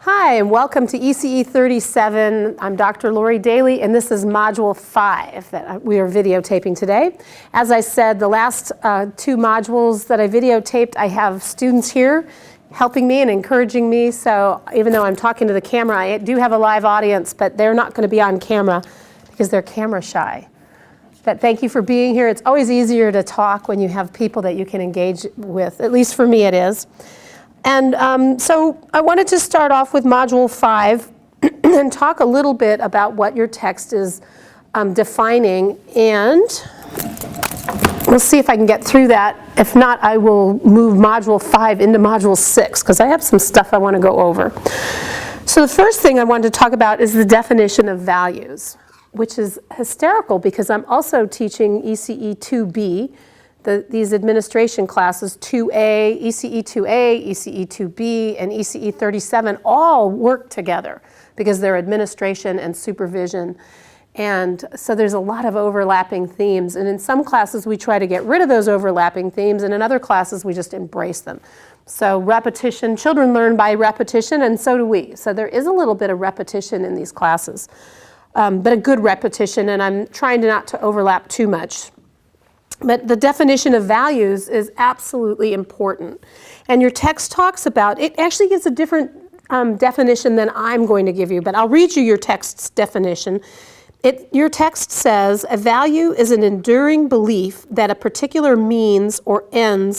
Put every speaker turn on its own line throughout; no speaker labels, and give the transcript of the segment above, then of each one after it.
Hi, and welcome to ECE 37. I'm Dr. Laurie Daly, and this is Module 5 that we are videotaping today. As I said, the last two modules that I videotaped, I have students here helping me and encouraging me. So even though I'm talking to the camera, I do have a live audience, but they're not going to be on camera because they're camera shy. But thank you for being here. It's always easier to talk when you have people that you can engage with. At least for me it is. And so I wanted to start off with Module 5 and talk a little bit about what your text is defining. And we'll see if I can get through that. If not, I will move Module 5 into Module 6, because I have some stuff I want to go over. So the first thing I wanted to talk about is the definition of values, which is hysterical because I'm also teaching ECE 2B. These administration classes, 2A, ECE 2A, ECE 2B, and ECE 37 all work together because they're administration and supervision. And so there's a lot of overlapping themes. And in some classes, we try to get rid of those overlapping themes, and in other classes, we just embrace them. So repetition, children learn by repetition, and so do we. So there is a little bit of repetition in these classes, but a good repetition, and I'm trying not to overlap too much. But the definition of values is absolutely important. And your text talks about, it actually gives a different definition than I'm going to give you, but I'll read you your text's definition. Your text says, a value is an enduring belief that a particular means or end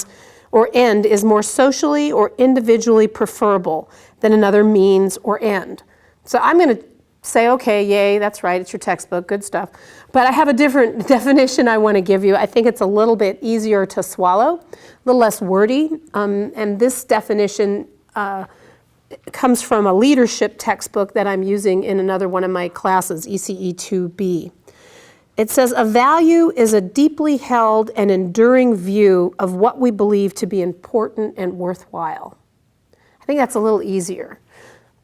is more socially or individually preferable than another means or end. So I'm going to say, okay, yay, that's right, it's your textbook, good stuff. But I have a different definition I want to give you. I think it's a little bit easier to swallow, a little less wordy. And this definition comes from a leadership textbook that I'm using in another one of my classes, ECE 2B. It says, a value is a deeply held and enduring view of what we believe to be important and worthwhile. I think that's a little easier.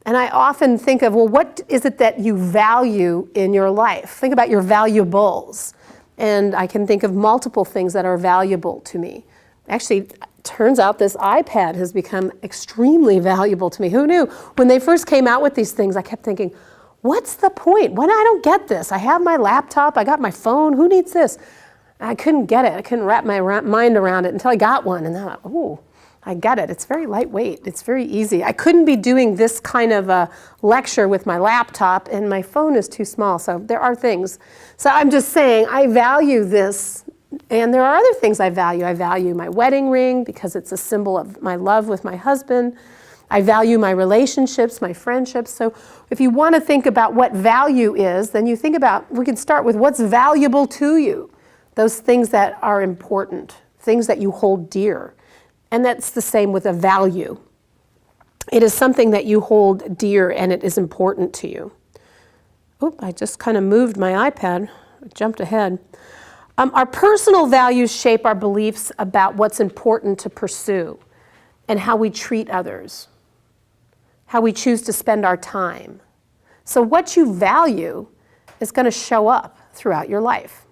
And I often think of, well, what is it that you value in your life? Think about your valuables. And I can think of multiple things that are valuable to me. Actually, it turns out this iPad has become extremely valuable to me. Who knew? When they first came out with these things, I kept thinking, what's the point? I don't get this. I have my laptop, I got my phone, who needs this? I couldn't get it. I couldn't wrap my mind around it until I got one. And then I thought, ooh. I get it. It's very lightweight. It's very easy. I couldn't be doing this kind of a lecture with my laptop, and my phone is too small. So there are things. So I'm just saying I value this, and there are other things I value. I value my wedding ring because it's a symbol of my love with my husband. I value my relationships, my friendships. So if you want to think about what value is, then you think about, we can start with what's valuable to you. Those things that are important, things that you hold dear. And that's the same with a value. It is something that you hold dear and it is important to you. Oop, I just kind of moved my iPad, I jumped ahead. Our personal values shape our beliefs about what's important to pursue and how we treat others, how we choose to spend our time. So what you value is going to show up throughout your life.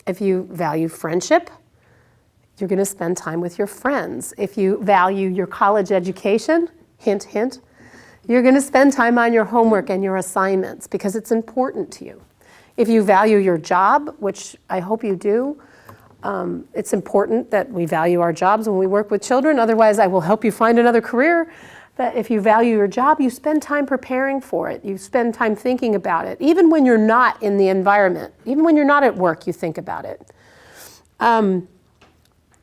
If you value friendship, you're going to spend time with your friends. If you value your college education, hint, hint, you're going to spend time on your homework and your assignments because it's important to you. If you value your job, which I hope you do, it's important that we value our jobs when we work with children. Otherwise, I will help you find another career. But if you value your job, you spend time preparing for it. You spend time thinking about it. Even when you're not in the environment, even when you're not at work, you think about it.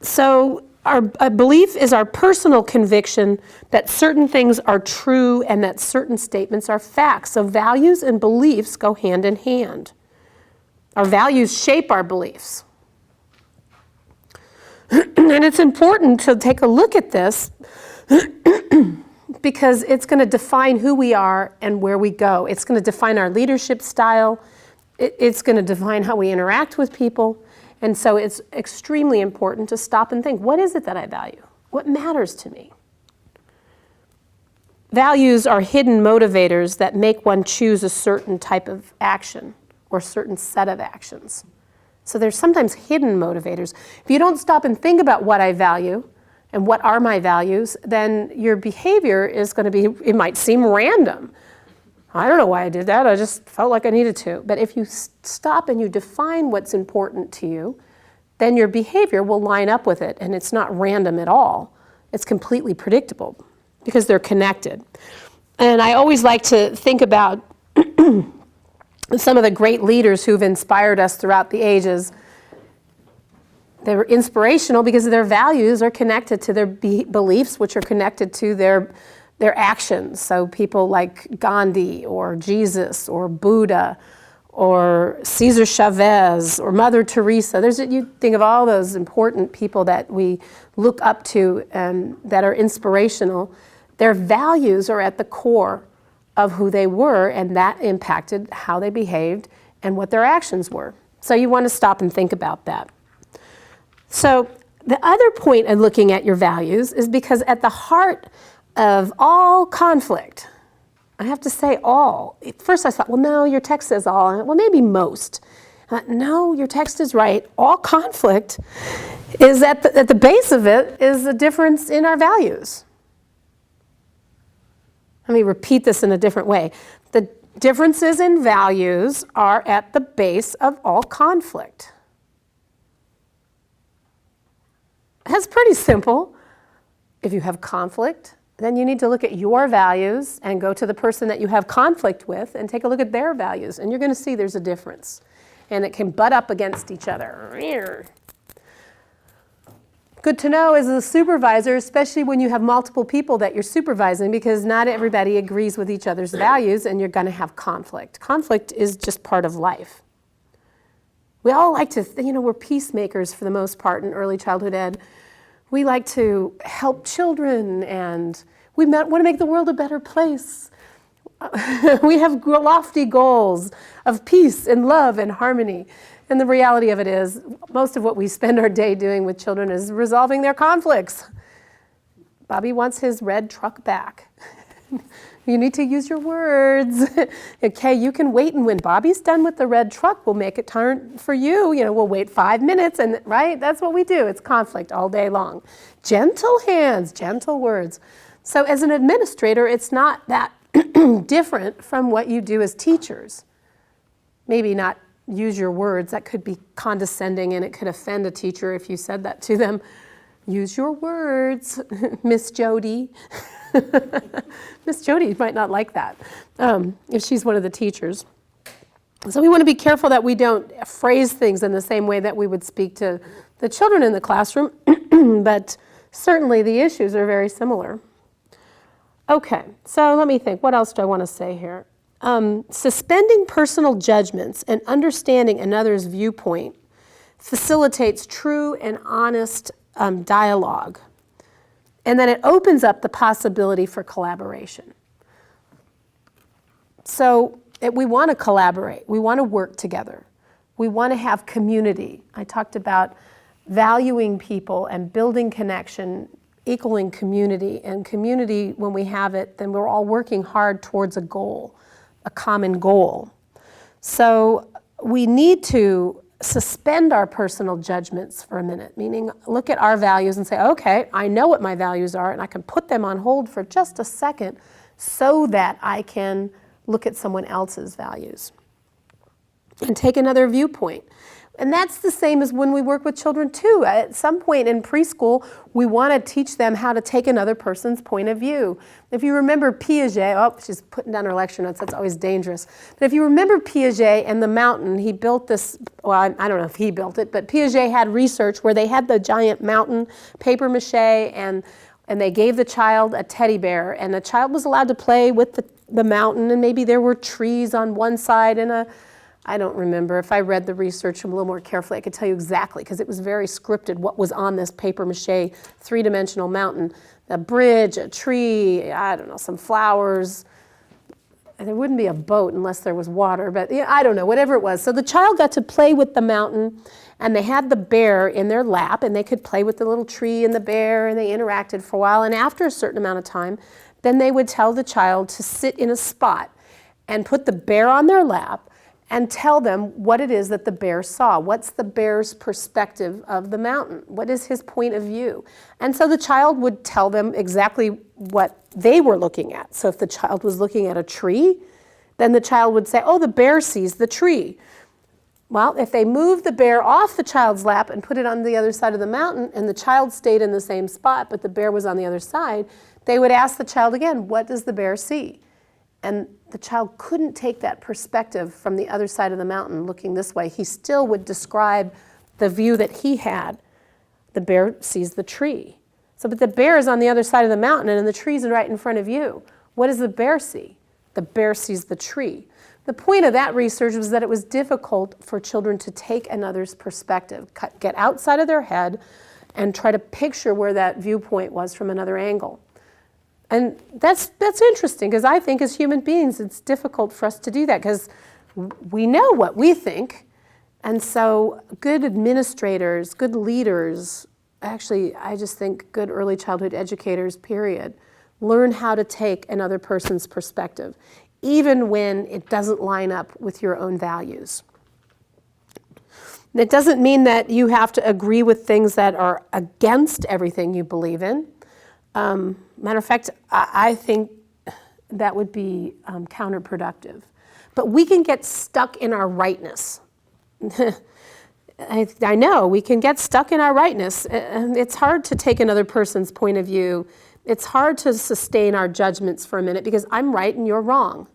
So a belief is our personal conviction that certain things are true and that certain statements are facts. So values and beliefs go hand in hand. Our values shape our beliefs. And it's important to take a look at this because it's going to define who we are and where we go. It's going to define our leadership style. It's going to define how we interact with people. And so it's extremely important to stop and think, what is it that I value? What matters to me? Values are hidden motivators that make one choose a certain type of action or a certain set of actions. So there's sometimes hidden motivators. If you don't stop and think about what I value, and what are my values, then your behavior is going to be, it might seem random. I don't know why I did that, I just felt like I needed to. But if you stop and you define what's important to you, then your behavior will line up with it, and it's not random at all. It's completely predictable because they're connected. And I always like to think about some of the great leaders who've inspired us throughout the ages. They were inspirational because their values are connected to their beliefs, which are connected to their actions. So people like Gandhi or Jesus or Buddha or Cesar Chavez or Mother Teresa. You think of all those important people that we look up to and that are inspirational. Their values are at the core of who they were, and that impacted how they behaved and what their actions were. So you want to stop and think about that. So the other point of looking at your values is because at the heart of all conflict, I have to say all. At first I thought, well, no, your text says all. Well, maybe most. I thought, no, your text is right. All conflict is at the base of it is a difference in our values. Let me repeat this in a different way. The differences in values are at the base of all conflict. That's pretty simple. If you have conflict, then you need to look at your values and go to the person that you have conflict with and take a look at their values. And you're going to see there's a difference. And it can butt up against each other. Good to know as a supervisor, especially when you have multiple people that you're supervising, because not everybody agrees with each other's values and you're going to have conflict. Conflict is just part of life. We all like to, we're peacemakers for the most part in early childhood ed. We like to help children and we want to make the world a better place. We have lofty goals of peace and love and harmony. And the reality of it is, most of what we spend our day doing with children is resolving their conflicts. Bobby wants his red truck back. You need to use your words. Okay, you can wait, and when Bobby's done with the red truck, we'll make it turn for you. We'll wait 5 minutes, and right? That's what we do. It's conflict all day long. Gentle hands, gentle words. So as an administrator, it's not that different from what you do as teachers. Maybe not use your words. That could be condescending, and it could offend a teacher if you said that to them. Use your words, Miss Jody. Miss Jody might not like that if she's one of the teachers. So we want to be careful that we don't phrase things in the same way that we would speak to the children in the classroom, but certainly the issues are very similar. Okay, so let me think. What else do I want to say here? Suspending personal judgments and understanding another's viewpoint facilitates true and honest dialogue. And then it opens up the possibility for collaboration. So we want to collaborate. We want to work together. We want to have community. I talked about valuing people and building connection, equaling community. And community, when we have it, then we're all working hard towards a goal, a common goal. So we need to suspend our personal judgments for a minute, meaning look at our values and say, okay, I know what my values are, and I can put them on hold for just a second so that I can look at someone else's values and take another viewpoint. And that's the same as when we work with children too. At some point in preschool, we want to teach them how to take another person's point of view. If you remember Piaget, oh, she's putting down her lecture notes, that's always dangerous. But if you remember Piaget and the mountain, he built this, well, I don't know if he built it, but Piaget had research where they had the giant mountain, paper mache, and they gave the child a teddy bear, and the child was allowed to play with the mountain, and maybe there were trees on one side and I don't remember. If I read the research a little more carefully, I could tell you exactly, because it was very scripted what was on this paper mache three-dimensional mountain. A bridge, a tree, I don't know, some flowers. And there wouldn't be a boat unless there was water, but yeah, I don't know, whatever it was. So the child got to play with the mountain, and they had the bear in their lap, and they could play with the little tree and the bear, and they interacted for a while. And after a certain amount of time, then they would tell the child to sit in a spot and put the bear on their lap and tell them what it is that the bear saw. What's the bear's perspective of the mountain? What is his point of view? And so the child would tell them exactly what they were looking at. So if the child was looking at a tree, then the child would say, oh, the bear sees the tree. Well, if they moved the bear off the child's lap and put it on the other side of the mountain, and the child stayed in the same spot, but the bear was on the other side, they would ask the child again, what does the bear see? And the child couldn't take that perspective from the other side of the mountain looking this way. He still would describe the view that he had. The bear sees the tree. So, but the bear is on the other side of the mountain and the tree's right in front of you. What does the bear see? The bear sees the tree. The point of that research was that it was difficult for children to take another's perspective, get outside of their head and try to picture where that viewpoint was from another angle. And that's interesting, because I think as human beings it's difficult for us to do that because we know what we think. And so good administrators, good leaders, actually I just think good early childhood educators, period, learn how to take another person's perspective, even when it doesn't line up with your own values. It doesn't mean that you have to agree with things that are against everything you believe in. Matter of fact, I think that would be counterproductive. But we can get stuck in our rightness. I know, we can get stuck in our rightness. It's hard to take another person's point of view. It's hard to sustain our judgments for a minute because I'm right and you're wrong.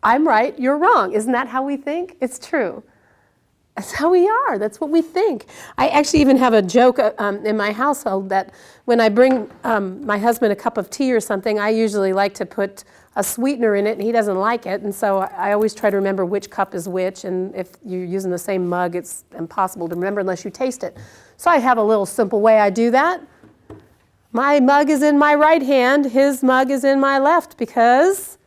I'm right, you're wrong. Isn't that how we think? It's true. That's how we are. That's what we think. I actually even have a joke in my household that when I bring my husband a cup of tea or something, I usually like to put a sweetener in it, and he doesn't like it. And so I always try to remember which cup is which. And if you're using the same mug, it's impossible to remember unless you taste it. So I have a little simple way I do that. My mug is in my right hand. His mug is in my left because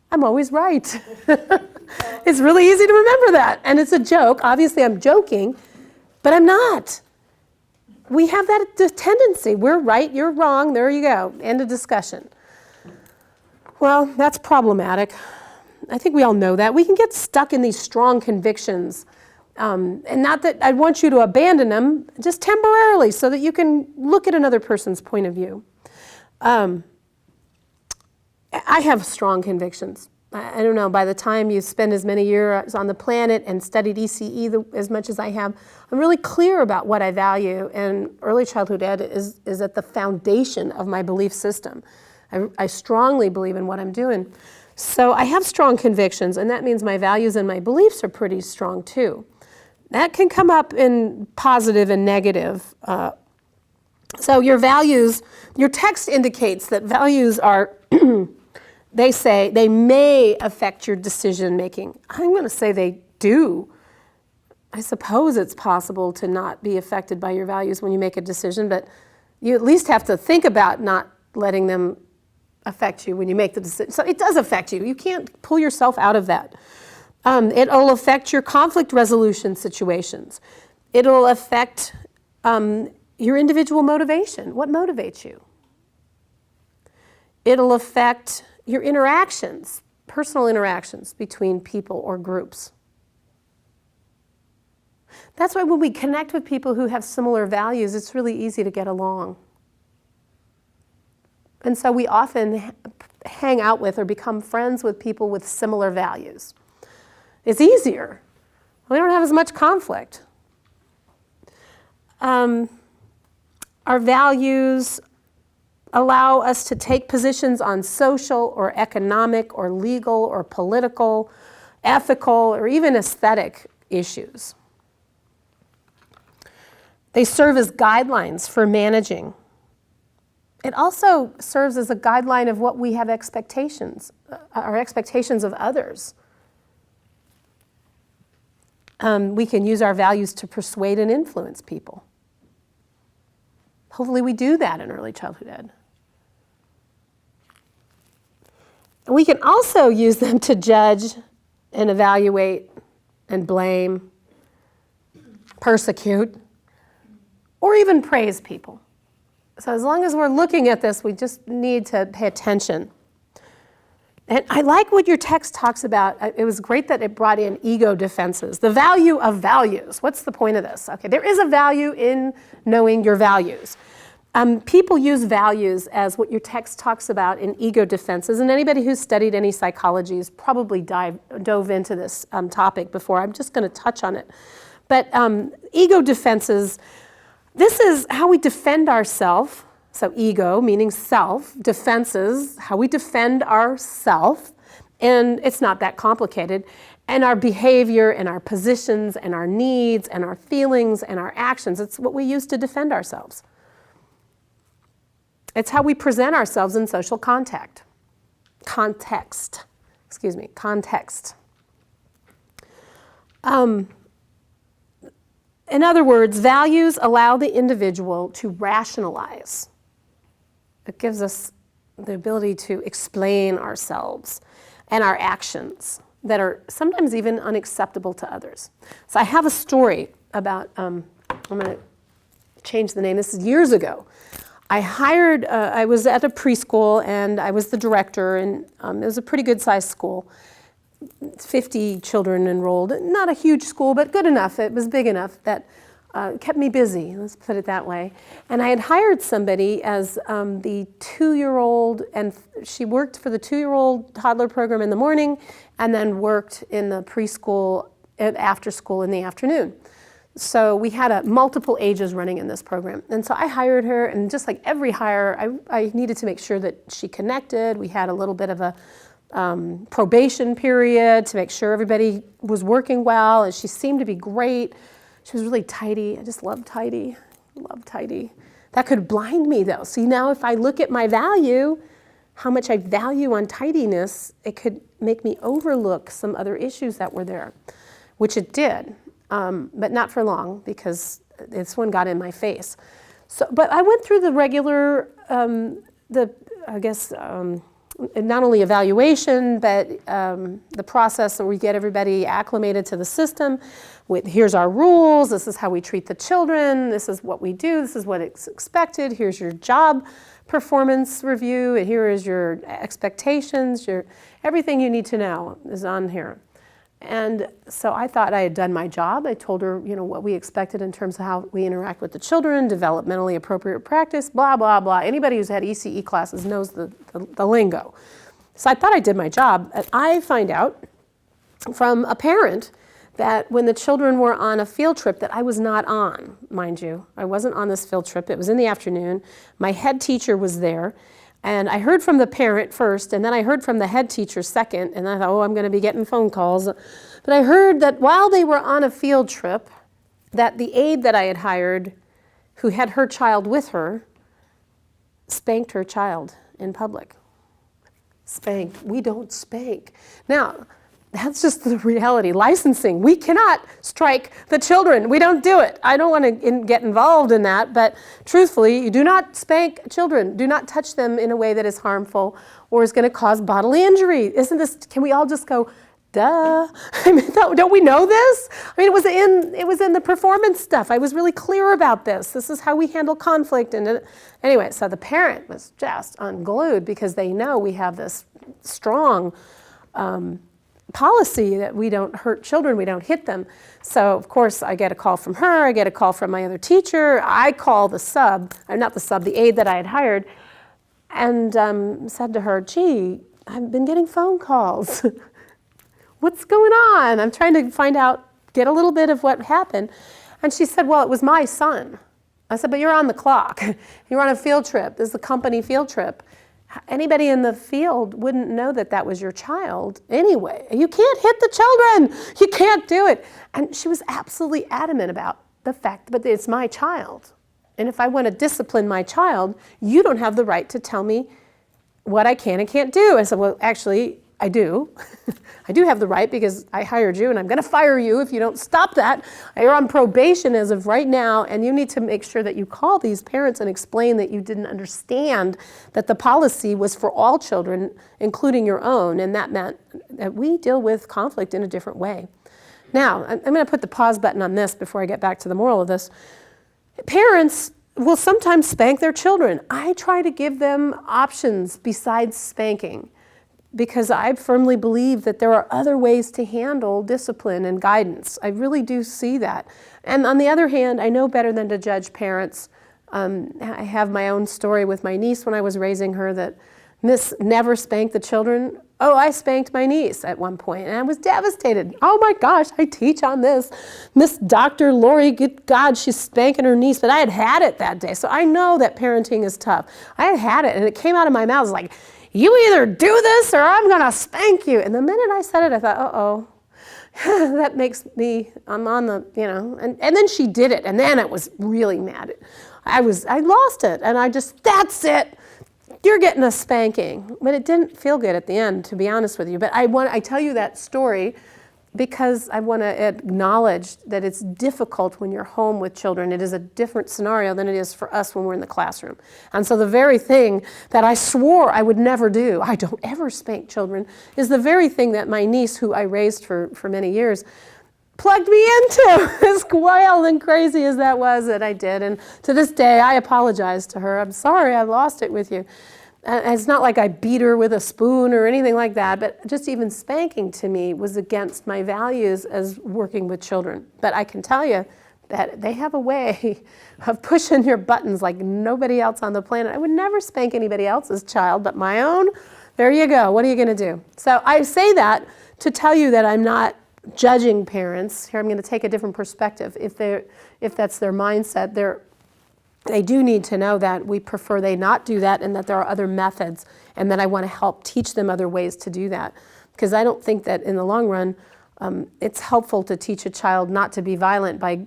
I'm always right. It's really easy to remember that. And it's a joke. Obviously, I'm joking, but I'm not. We have that tendency. We're right, you're wrong. There you go. End of discussion. Well, that's problematic. I think we all know that. We can get stuck in these strong convictions. And not that I want you to abandon them, just temporarily so that you can look at another person's point of view. I have strong convictions. I don't know, by the time you spend as many years on the planet and studied ECE as much as I have, I'm really clear about what I value, and early childhood ed is at the foundation of my belief system. I strongly believe in what I'm doing. So I have strong convictions, and that means my values and my beliefs are pretty strong too. That can come up in positive and negative. So your values, your text indicates that values are they say they may affect your decision making. I'm going to say they do. I suppose it's possible to not be affected by your values when you make a decision, but you at least have to think about not letting them affect you when you make the decision. So it does affect you. You can't pull yourself out of that. It'll affect your conflict resolution situations. It'll affect your individual motivation. What motivates you? It'll affect your interactions, personal interactions between people or groups. That's why when we connect with people who have similar values, it's really easy to get along. And so we often hang out with or become friends with people with similar values. It's easier. We don't have as much conflict. Our values allow us to take positions on social or economic or legal or political, ethical, or even aesthetic issues. They serve as guidelines for managing. It also serves as a guideline of what we have expectations, our expectations of others. We can use our values to persuade and influence people. Hopefully we do that in early childhood ed. We can also use them to judge and evaluate and blame, persecute, or even praise people. So as long as we're looking at this, we just need to pay attention. And I like what your text talks about. It was great that it brought in ego defenses. The value of values. What's the point of this? Okay, there is a value in knowing your values. People use values as what your text talks about in ego defenses, and anybody who's studied any psychology has probably dove into this topic before. I'm just going to touch on it. But ego defenses, this is how we defend ourselves. So ego, meaning self, defenses, how we defend ourself, and it's not that complicated, and our behavior and our positions and our needs and our feelings and our actions. It's what we use to defend ourselves. It's how we present ourselves in social context. Context. In other words, values allow the individual to rationalize. It gives us the ability to explain ourselves and our actions that are sometimes even unacceptable to others. So I have a story about, I'm going to change the name, this is years ago. I was at a preschool and I was the director, and it was a pretty good sized school. 50 children enrolled, not a huge school, but good enough. It was big enough that kept me busy, let's put it that way. And I had hired somebody as the 2-year-old, and she worked for the 2-year-old toddler program in the morning and then worked in the preschool after school in the afternoon. So we had multiple ages running in this program. And so I hired her, and just like every hire, I needed to make sure that she connected. We had a little bit of a probation period to make sure everybody was working well, and she seemed to be great. She was really tidy. I just love tidy. That could blind me though. See, now if I look at my value, how much I value on tidiness, it could make me overlook some other issues that were there, which it did, but not for long, because this one got in my face. So, but I went through the regular, not only evaluation, but the process where we get everybody acclimated to the system. Here's our rules, this is how we treat the children, this is what we do, this is what is expected, here's your job performance review, and here is your expectations, everything you need to know is on here. And so I thought I had done my job. I told her, what we expected in terms of how we interact with the children, developmentally appropriate practice, blah, blah, blah. Anybody who's had ECE classes knows the lingo. So I thought I did my job. And I find out from a parent that when the children were on a field trip that I was not on, mind you. I wasn't on this field trip. It was in the afternoon. My head teacher was there. And I heard from the parent first, and then I heard from the head teacher second, and I thought, I'm going to be getting phone calls. But I heard that while they were on a field trip, that the aide that I had hired, who had her child with her, spanked her child in public. Spanked. We don't spank. Now, that's just the reality. Licensing, we cannot strike the children. We don't do it. I don't want to get involved in that, but truthfully, you do not spank children. Do not touch them in a way that is harmful or is going to cause bodily injury. Can we all just go, duh? I mean, don't we know this? I mean, it was in the performance stuff. I was really clear about this. This is how we handle conflict. And anyway, so the parent was just unglued because they know we have this strong policy that we don't hurt children, we don't hit them. So of course I get a call from her, I get a call from my other teacher, I call the aide that I had hired, and said to her, gee, I've been getting phone calls. What's going on? I'm trying to find out, get a little bit of what happened. And she said, well, it was my son. I said, but you're on the clock. You're on a field trip. This is a company field trip. Anybody in the field wouldn't know that that was your child anyway. You can't hit the children. You can't do it. And she was absolutely adamant about the fact that it's my child. And if I want to discipline my child, you don't have the right to tell me what I can and can't do. I said, well, actually, I do. I do have the right because I hired you and I'm going to fire you if you don't stop that. You're on probation as of right now, and you need to make sure that you call these parents and explain that you didn't understand that the policy was for all children, including your own, and that meant that we deal with conflict in a different way. Now, I'm going to put the pause button on this before I get back to the moral of this. Parents will sometimes spank their children. I try to give them options besides spanking. because I firmly believe that there are other ways to handle discipline and guidance. I really do see that. And on the other hand, I know better than to judge parents. I have my own story with my niece when I was raising her that Miss never spanked the children. Oh, I spanked my niece at one point, and I was devastated. Oh my gosh, I teach on this. Miss Dr. Laurie, good God, she's spanking her niece, but I had it that day. So I know that parenting is tough. I had it, and it came out of my mouth. It was like, you either do this or I'm gonna spank you. And the minute I said it, I thought, uh-oh, that makes me, I'm on the, and then she did it, and then I was really mad. I lost it, and I just, that's it. You're getting a spanking. But it didn't feel good at the end, to be honest with you. But I tell you that story because I want to acknowledge that it's difficult when you're home with children. It is a different scenario than it is for us when we're in the classroom. And so the very thing that I swore I would never do, I don't ever spank children, is the very thing that my niece, who I raised for many years, plugged me into, as wild and crazy as that was that I did. And to this day, I apologize to her. I'm sorry I lost it with you. And it's not like I beat her with a spoon or anything like that, but just even spanking to me was against my values as working with children. But I can tell you that they have a way of pushing your buttons like nobody else on the planet. I would never spank anybody else's child, but my own, there you go. What are you going to do? So I say that to tell you that I'm not judging parents. Here I'm going to take a different perspective. If that's their mindset, they do need to know that we prefer they not do that and that there are other methods and that I want to help teach them other ways to do that. Because I don't think that in the long run it's helpful to teach a child not to be violent by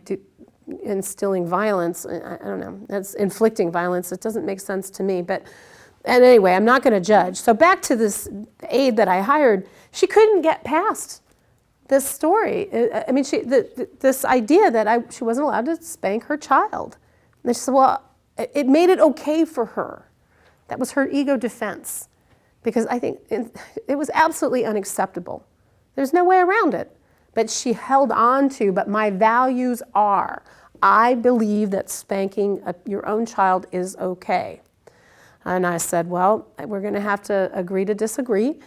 instilling violence. I don't know. That's inflicting violence. It doesn't make sense to me. And anyway, I'm not going to judge. So back to this aide that I hired, she couldn't get past this story. I mean, this idea that she wasn't allowed to spank her child. And she said, well, it made it okay for her. That was her ego defense. Because I think it was absolutely unacceptable. There's no way around it. But she held on to, but my values are, I believe that spanking your own child is okay. And I said, well, we're going to have to agree to disagree.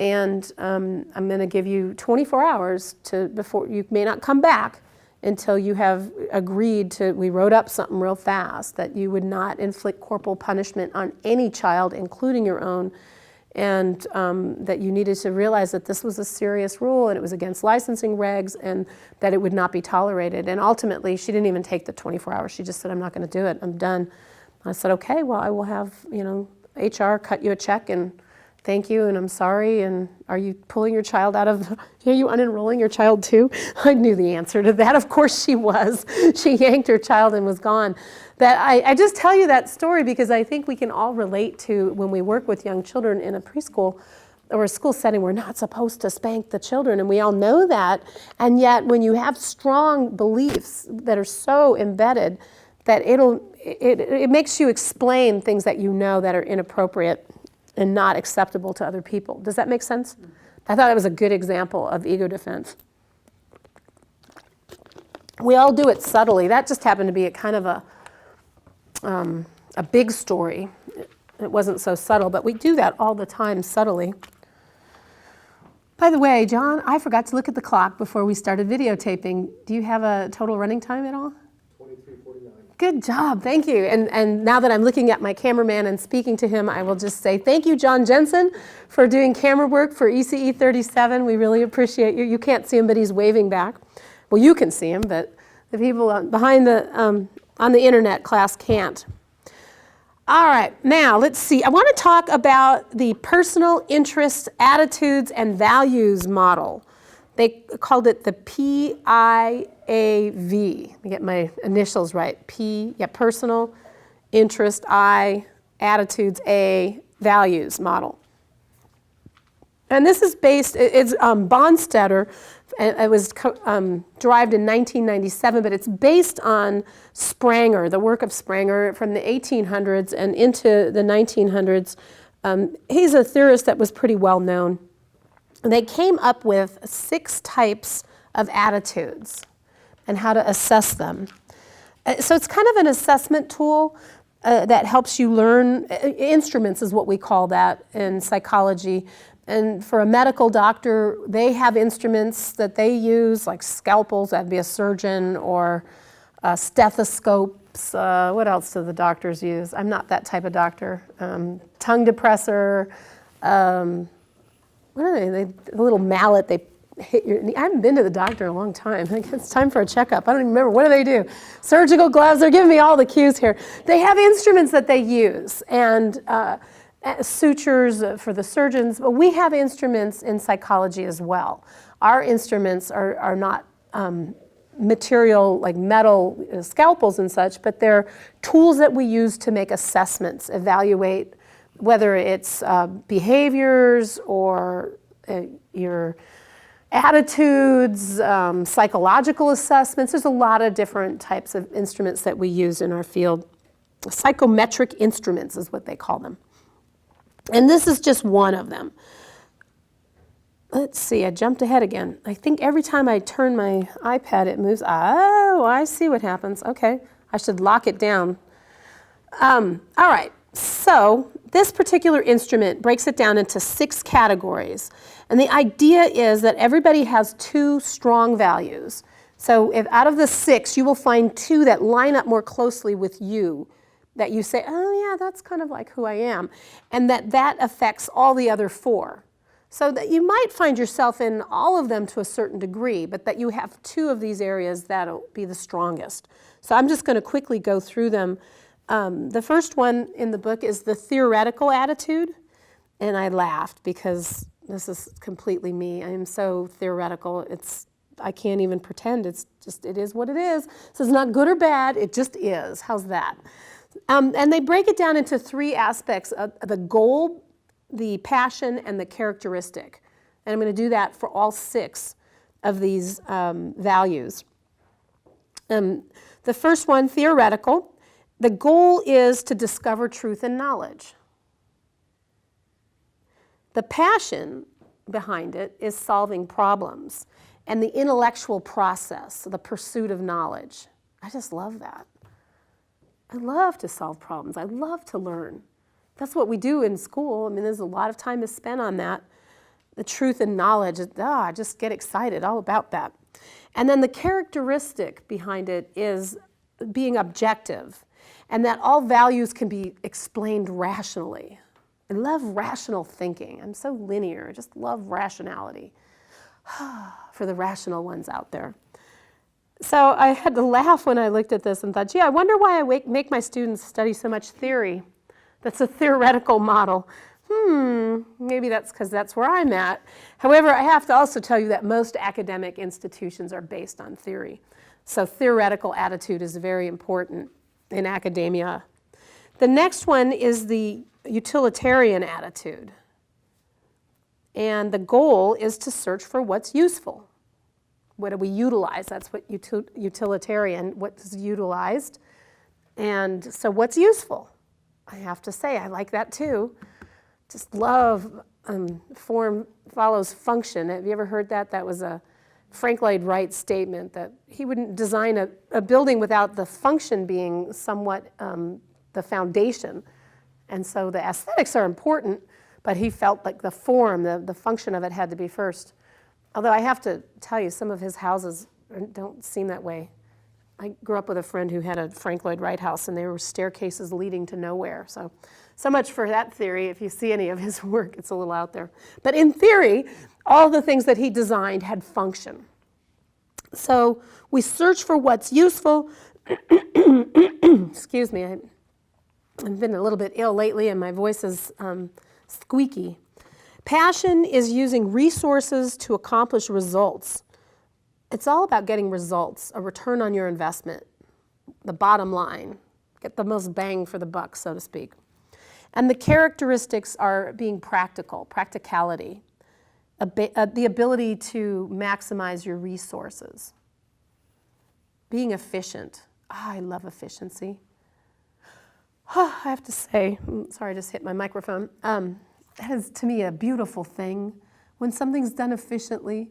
And I'm going to give you 24 hours before you may not come back until you have agreed to, we wrote up something real fast, that you would not inflict corporal punishment on any child, including your own, and that you needed to realize that this was a serious rule and it was against licensing regs and that it would not be tolerated. And ultimately, she didn't even take the 24 hours. She just said, I'm not going to do it. I'm done. I said, okay, well, I will have, HR cut you a check and thank you, and I'm sorry, and are you pulling your child out of, are you unenrolling your child too? I knew the answer to that. Of course she was. She yanked her child and was gone. I just tell you that story because I think we can all relate to when we work with young children in a preschool or a school setting, we're not supposed to spank the children, and we all know that, and yet when you have strong beliefs that are so embedded that it makes you explain things that you know that are inappropriate and not acceptable to other people. Does that make sense? I thought it was a good example of ego defense. We all do it subtly. That just happened to be a kind of a big story. It wasn't so subtle, but we do that all the time subtly. By the way, John, I forgot to look at the clock before we started videotaping. Do you have a total running time at all?
23:49.
Good job, thank you. And now that I'm looking at my cameraman and speaking to him, I will just say thank you, John Jensen, for doing camera work for ECE 37. We really appreciate you. You can't see him, but he's waving back. Well, you can see him, but the people behind on the internet class can't. All right, now let's see. I want to talk about the personal interests, attitudes, and values model. They called it the PIAV. Let me get my initials right. Personal, interest, I, attitudes, A, values model. And this is based, it's Bonstetter. It was derived in 1997, but it's based on Spranger, the work of Spranger from the 1800s and into the 1900s. He's a theorist that was pretty well known. They came up with 6 types of attitudes and how to assess them. So it's kind of an assessment tool that helps you learn. Instruments is what we call that in psychology. And for a medical doctor, they have instruments that they use, like scalpels, that'd be a surgeon, or stethoscopes. What else do the doctors use? I'm not that type of doctor. Tongue depressor. What are they? The little mallet they hit your knee. I haven't been to the doctor in a long time. I guess it's time for a checkup. I don't even remember. What do they do? Surgical gloves. They're giving me all the cues here. They have instruments that they use, and sutures for the surgeons, but we have instruments in psychology as well. Our instruments are not material like metal scalpels and such, but they're tools that we use to make assessments, evaluate whether it's behaviors or your attitudes, psychological assessments. There's a lot of different types of instruments that we use in our field. Psychometric instruments is what they call them. And this is just one of them. Let's see, I jumped ahead again. I think every time I turn my iPad, it moves. Oh, I see what happens. Okay, I should lock it down. All right, so this particular instrument breaks it down into 6 categories. And the idea is that everybody has 2 strong values. So if out of the 6, you will find 2 that line up more closely with you, that you say, oh yeah, that's kind of like who I am, and that affects all the other 4. So that you might find yourself in all of them to a certain degree, but that you have 2 of these areas that'll be the strongest. So I'm just going to quickly go through them. The first one in the book is the theoretical attitude, and I laughed because this is completely me. I am so theoretical. I can't even pretend. It is what it is. So it's not good or bad. It just is. How's that? And they break it down into 3 aspects: the goal, the passion, and the characteristic. And I'm going to do that for all 6 of these values. The first one, theoretical. The goal is to discover truth and knowledge. The passion behind it is solving problems, and the intellectual process, the pursuit of knowledge. I just love that. I love to solve problems. I love to learn. That's what we do in school. I mean, there's a lot of time is spent on that. The truth and knowledge, I just get excited all about that. And then the characteristic behind it is being objective, and that all values can be explained rationally. I love rational thinking. I'm so linear. I just love rationality. For the rational ones out there. So I had to laugh when I looked at this and thought, gee, I wonder why I make my students study so much theory. That's a theoretical model. Maybe that's because that's where I'm at. However, I have to also tell you that most academic institutions are based on theory. So theoretical attitude is very important in academia. The next one is the utilitarian attitude. And the goal is to search for what's useful. What do we utilize? That's what utilitarian, what's utilized. And so what's useful? I have to say, I like that too. Just love form follows function. Have you ever heard that? That was a Frank Lloyd Wright statement that he wouldn't design a building without the function being somewhat the foundation. And so the aesthetics are important, but he felt like the form, the function of it had to be first. Although I have to tell you, some of his houses don't seem that way. I grew up with a friend who had a Frank Lloyd Wright house, and there were staircases leading to nowhere. So much for that theory. If you see any of his work, it's a little out there. But in theory, all the things that he designed had function. So we search for what's useful. Excuse me, I've been a little bit ill lately, and my voice is squeaky. Passion is using resources to accomplish results. It's all about getting results, a return on your investment, the bottom line, get the most bang for the buck, so to speak. And the characteristics are being practical, practicality, the ability to maximize your resources, being efficient. I love efficiency. I have to say, sorry, I just hit my microphone. That is, to me, a beautiful thing when something's done efficiently.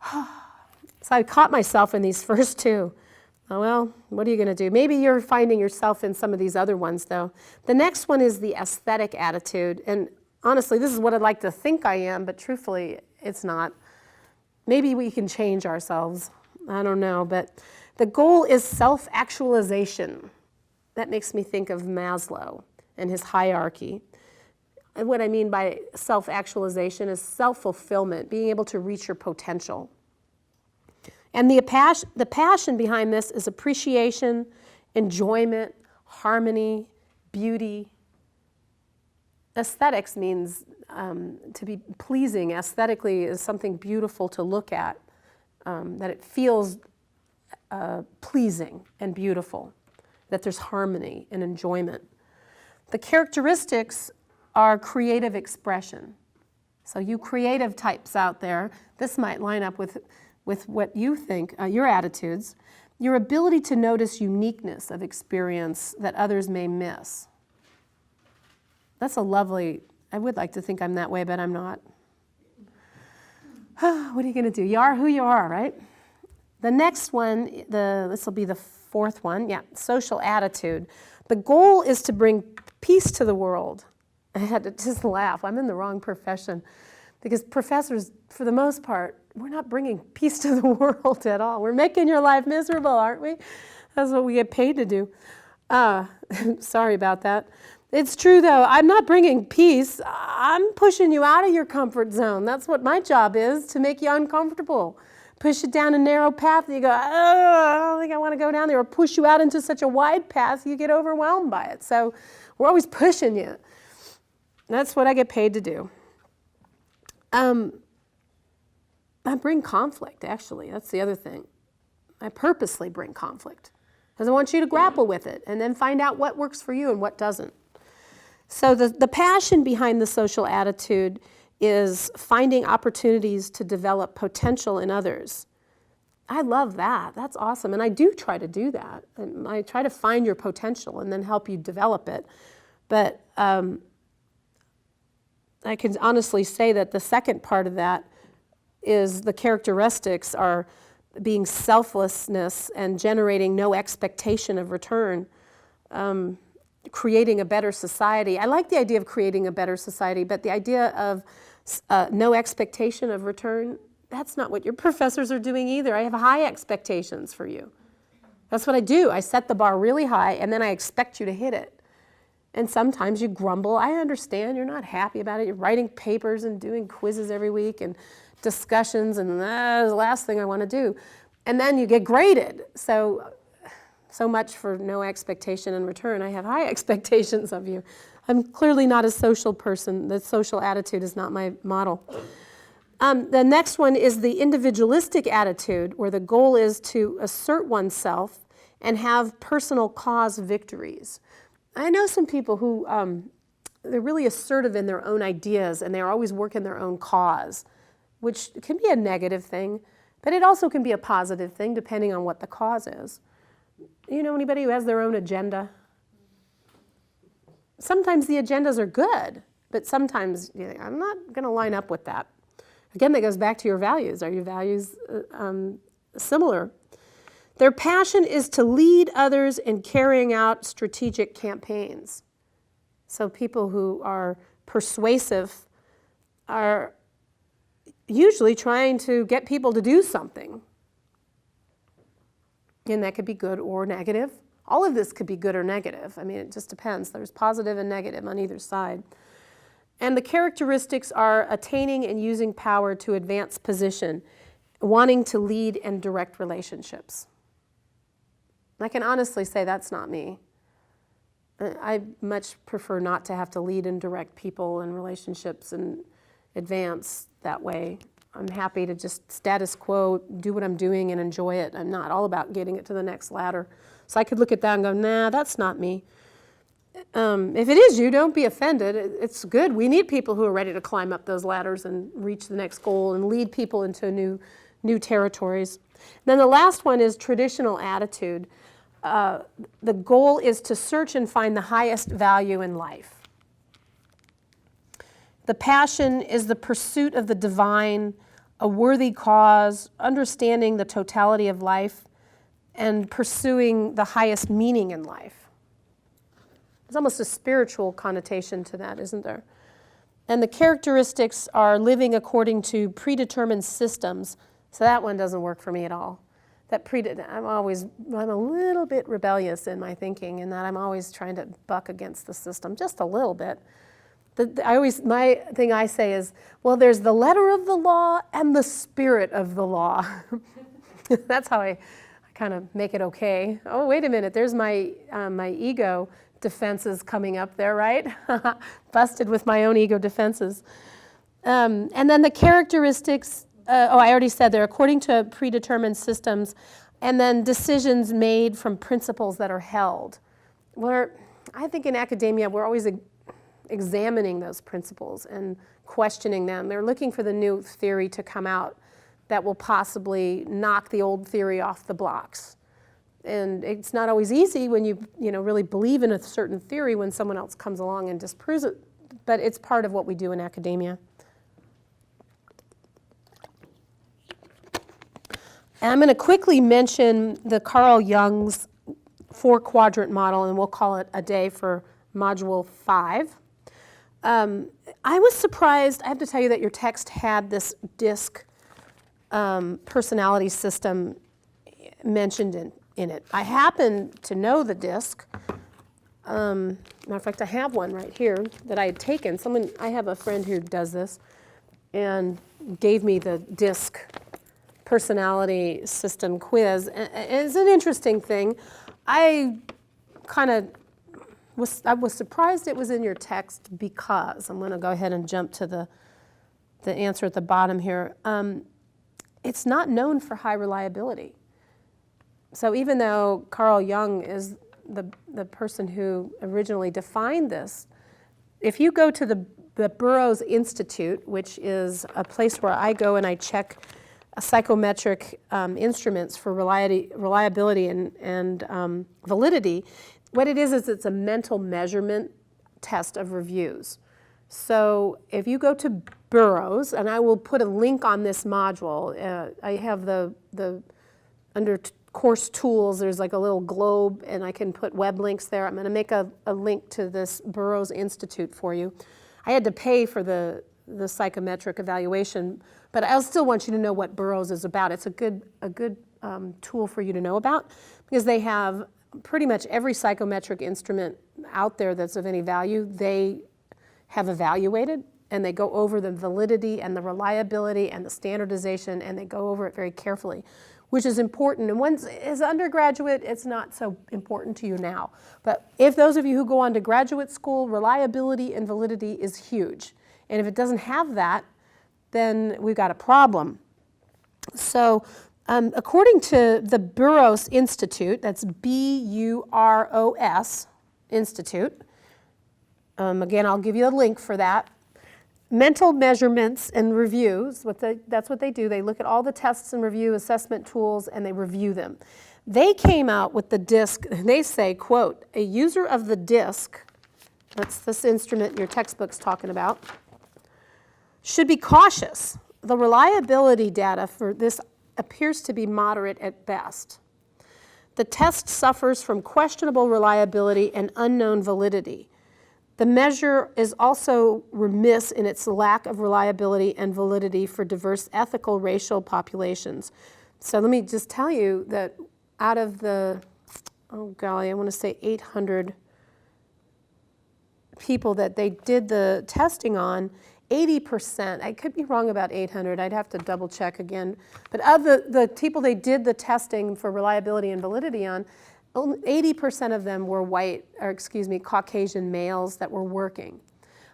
So I caught myself in these first 2. Oh, well, what are you going to do? Maybe you're finding yourself in some of these other ones, though. The next one is the aesthetic attitude. And honestly, this is what I'd like to think I am, but truthfully, it's not. Maybe we can change ourselves. I don't know, but the goal is self-actualization. That makes me think of Maslow and his hierarchy. And what I mean by self-actualization is self-fulfillment, being able to reach your potential. And the passion behind this is appreciation, enjoyment, harmony, beauty. Aesthetics means to be pleasing. Aesthetically is something beautiful to look at, that it feels pleasing and beautiful, that there's harmony and enjoyment. The characteristics are creative expression. So you creative types out there, this might line up with what you think, your attitudes. Your ability to notice uniqueness of experience that others may miss. That's a lovely, I would like to think I'm that way, but I'm not. What are you going to do? You are who you are, right? The next one, this will be the fourth one, social attitude. The goal is to bring peace to the world. I had to just laugh. I'm in the wrong profession because professors, for the most part, we're not bringing peace to the world at all. We're making your life miserable, aren't we? That's what we get paid to do. Sorry about that. It's true, though. I'm not bringing peace. I'm pushing you out of your comfort zone. That's what my job is, to make you uncomfortable. Push you down a narrow path and you go, oh, I don't think I want to go down there. Or push you out into such a wide path, you get overwhelmed by it. So we're always pushing you. That's what I get paid to do. I bring conflict, actually. That's the other thing. I purposely bring conflict because I want you to grapple with it and then find out what works for you and what doesn't. So the passion behind the social attitude is finding opportunities to develop potential in others. I love that. That's awesome. And I do try to do that. I try to find your potential and then help you develop it. But I can honestly say that the second part of that is the characteristics are being selflessness and generating no expectation of return, creating a better society. I like the idea of creating a better society, but the idea of no expectation of return, that's not what your professors are doing either. I have high expectations for you. That's what I do. I set the bar really high, and then I expect you to hit it. And sometimes you grumble. I understand. You're not happy about it. You're writing papers and doing quizzes every week and discussions, and that's the last thing I want to do. And then you get graded. So much for no expectation in return. I have high expectations of you. I'm clearly not a social person. The social attitude is not my model. The next one is the individualistic attitude, where the goal is to assert oneself and have personal cause victories. I know some people who, they're really assertive in their own ideas and they're always working their own cause, which can be a negative thing, but it also can be a positive thing depending on what the cause is. You know anybody who has their own agenda? Sometimes the agendas are good, but sometimes you think, I'm not going to line up with that. Again, that goes back to your values. Are your values similar? Their passion is to lead others in carrying out strategic campaigns. So people who are persuasive are usually trying to get people to do something. And that could be good or negative. All of this could be good or negative. I mean, it just depends. There's positive and negative on either side. And the characteristics are attaining and using power to advance position, wanting to lead and direct relationships. I can honestly say that's not me. I much prefer not to have to lead and direct people and relationships and advance that way. I'm happy to just status quo, do what I'm doing and enjoy it. I'm not all about getting it to the next ladder. So I could look at that and go, nah, that's not me. If it is you, don't be offended. It's good. We need people who are ready to climb up those ladders and reach the next goal and lead people into new territories. Then the last one is traditional attitude. The goal is to search and find the highest value in life. The passion is the pursuit of the divine, a worthy cause, understanding the totality of life, and pursuing the highest meaning in life. There's almost a spiritual connotation to that, isn't there? And the characteristics are living according to predetermined systems. So that one doesn't work for me at all. I'm a little bit rebellious in my thinking, in that I'm always trying to buck against the system, just a little bit. My thing I say is, well, there's the letter of the law and the spirit of the law. That's how I kind of make it okay. Oh, wait a minute, there's my ego defenses coming up there, right? Busted with my own ego defenses. And then the characteristics, I already said they're according to predetermined systems, and then decisions made from principles that are held. I think in academia, we're always examining those principles and questioning them. They're looking for the new theory to come out that will possibly knock the old theory off the blocks. And it's not always easy when you really believe in a certain theory when someone else comes along and disproves it, but it's part of what we do in academia. And I'm going to quickly mention the Carl Jung's 4-quadrant model, and we'll call it a day for Module 5. I was surprised, I have to tell you, that your text had this DISC personality system mentioned in it. I happen to know the DISC. Matter of fact, I have one right here that I had taken. I have a friend who does this and gave me the DISC personality system quiz. And it's an interesting thing. I was surprised it was in your text because, I'm going to go ahead and jump to the answer at the bottom here. It's not known for high reliability. So even though Carl Jung is the person who originally defined this, if you go to the Burroughs Institute, which is a place where I go and I check psychometric instruments for reliability and validity, what it is it's a mental measurement test of reviews. So if you go to Burroughs, and I will put a link on this module, I have under course tools, there's like a little globe, and I can put web links there. I'm going to make a link to this Burroughs Institute for you. I had to pay for the psychometric evaluation, but I still want you to know what Burroughs is about. It's a good tool for you to know about, because they have pretty much every psychometric instrument out there that's of any value, they have evaluated, and they go over the validity and the reliability and the standardization, and they go over it very carefully, which is important. And as undergraduate, it's not so important to you now. But if those of you who go on to graduate school, reliability and validity is huge. And if it doesn't have that, then we've got a problem. So according to the Burroughs Institute, that's B-U-R-O-S Institute, again, I'll give you a link for that. Mental measurements and reviews, that's what they do. They look at all the tests and review assessment tools, and they review them. They came out with the DISC, and they say, quote, a user of the DISC, that's this instrument your textbook's talking about, should be cautious. The reliability data for this appears to be moderate at best. The test suffers from questionable reliability and unknown validity. The measure is also remiss in its lack of reliability and validity for diverse ethical, racial populations. So let me just tell you that out of the, oh golly, I want to say 800 people that they did the testing on, 80%, I could be wrong about 800, I'd have to double check again, but of the people they did the testing for reliability and validity on, 80% of them were Caucasian males that were working.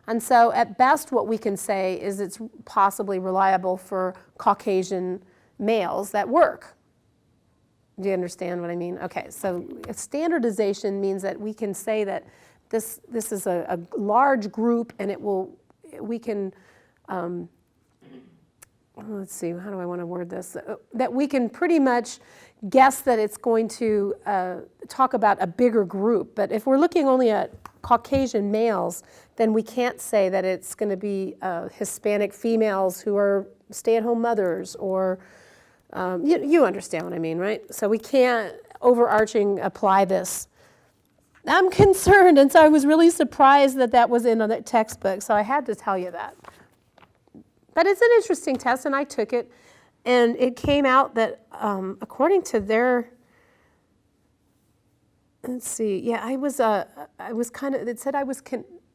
And so at best what we can say is it's possibly reliable for Caucasian males that work. Do you understand what I mean? Okay, so standardization means that we can say that this is a large group, and we can, let's see, how do I want to word this? That we can pretty much guess that it's going to talk about a bigger group. But if we're looking only at Caucasian males, then we can't say that it's going to be Hispanic females who are stay-at-home mothers, or you understand what I mean, right? So we can't overarching apply this I'm concerned, and so I was really surprised that that was in the textbook, so I had to tell you that. But it's an interesting test, and I took it, and it came out that according to their, let's see, yeah, I was kind of, it said I was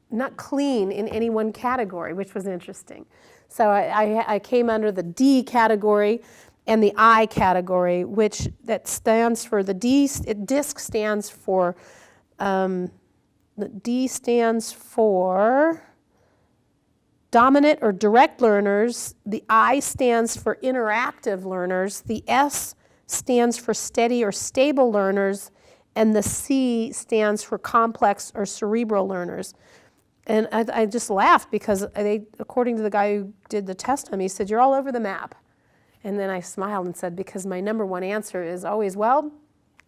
not clean in any one category, which was interesting. So I came under the D category and the I category, which that stands for the DISC stands for, the D stands for dominant or direct learners, the I stands for interactive learners, the S stands for steady or stable learners, and the C stands for complex or cerebral learners. And I just laughed because according to the guy who did the test on me, he said, "You're all over the map." And then I smiled and said, because my number one answer is always, well,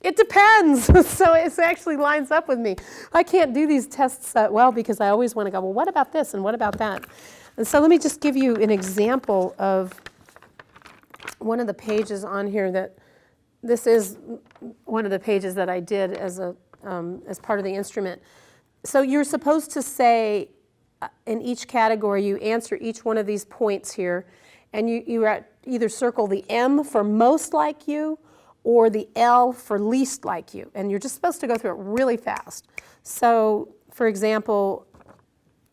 it depends. So it actually lines up with me. I can't do these tests well because I always want to go, well, what about this and what about that? And so let me just give you an example of one of the pages on here that, this is one of the pages that I did as part of the instrument. So you're supposed to say in each category, you answer each one of these points here, and you either circle the M for most like you or the L for least like you. And you're just supposed to go through it really fast. So, for example,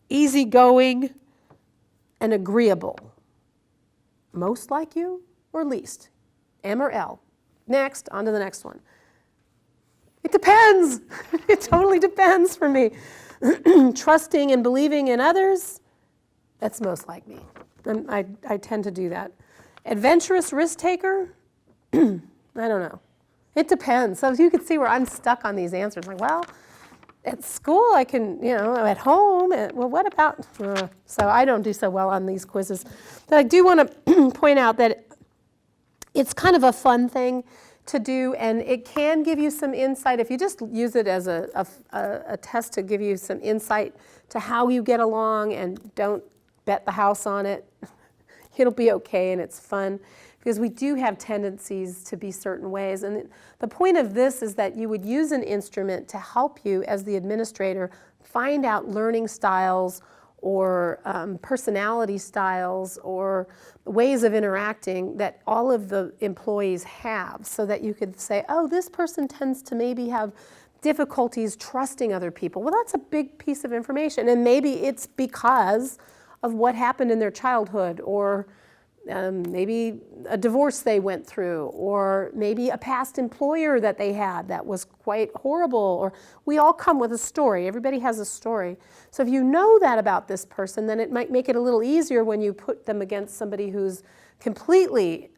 easygoing and agreeable. Most like you or least? M or L? Next, on to the next one. It depends. It totally depends for me. Trusting and believing in others, that's most like me. I tend to do that. Adventurous risk taker, I don't know. It depends. So you can see where I'm stuck on these answers. Like, well, at school I can, at home, well, what about, so I don't do so well on these quizzes. But I do want to point out that it's kind of a fun thing to do, and it can give you some insight if you just use it as a test to give you some insight to how you get along, and don't bet the house on it. It'll be okay, and it's fun, because we do have tendencies to be certain ways. And the point of this is that you would use an instrument to help you as the administrator find out learning styles or personality styles or ways of interacting that all of the employees have, so that you could say, oh, this person tends to maybe have difficulties trusting other people. Well, that's a big piece of information, and maybe it's because of what happened in their childhood, or maybe a divorce they went through, or maybe a past employer that they had that was quite horrible, or we all come with a story. Everybody has a story. So if you know that about this person, then it might make it a little easier when you put them against somebody who's completely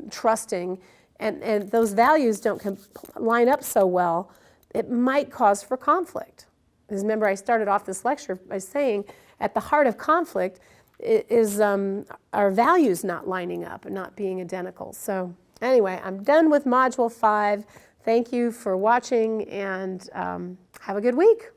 trusting, and those values don't line up so well. It might cause for conflict. Because remember, I started off this lecture by saying at the heart of conflict is our values not lining up and not being identical. So anyway, I'm done with Module 5. Thank you for watching, and have a good week.